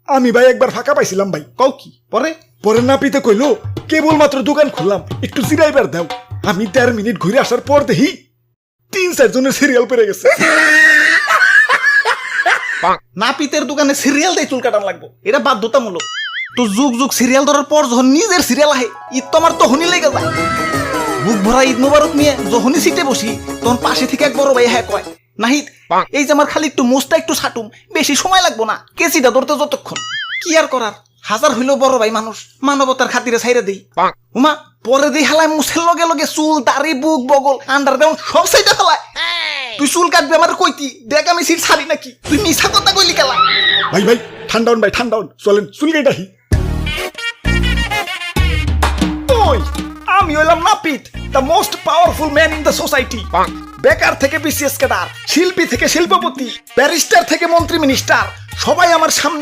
আমি ভাই একবার ফাঁকা পাইছিলাম ভাই। কও কি পরে? পরে নাপিতে কইলো কেবল মাত্র দোকান খুললাম, একটু জিরাইবার দাও। আমি ১.৫ মিনিট ঘুরে আসার পর দেখি ৩-৪ জনের সিরিয়াল পেরে গেছে। নাপিতের দোকানে সিরিয়াল দিয়ে চুল কাটান লাগবো, এটা বাধ্যতামূলক। তো যুগ যুগ সিরিয়াল ধরার পর যখন নিজের সিরিয়াল আহে, ঈদ তো আমার তখনই লেগে যায়। বুক ভরা ঈদ মোবারক নিয়ে যখনই সিটে বসি, তখন পাশে থেকে এক বড় ভাই হ্যাঁ কয়, নাহিদ এই যে আমার খালি একটু মোস্তা একটু ছাটুম, বেশি সময় লাগবো না, কেসিটা ধরতে যতক্ষণ। কি আর করার, হাজার হইলেও বড় ভাই মানুষ, মানবতার খাতিরে ছাইরে দেই। উমা পরে দেই হালায় মুছের লগে লগে চুল দাড়ি বুক বগল আন্ডারগ্রাউন্ড সব সাইডে ফেলায়। তুই চুল কাটবি আমার কইতি, দেখ আমি সিট ছাড়ি নাকি? তুই মিছা কথা কইলি কেলা? ভাই ভাই ঠান্ডা হন ভাই, ঠান্ডা হন, চলেন চুল কেটাহি। ওই আমি হইলাম নাপিত, the most powerful man in the society. বেকার থেকে বিসিএস ক্যাডার, শিল্পী থেকে শিল্পপতি, ব্যারিস্টার থেকে মন্ত্রী মিনিস্টার, সবাই আমার সামনে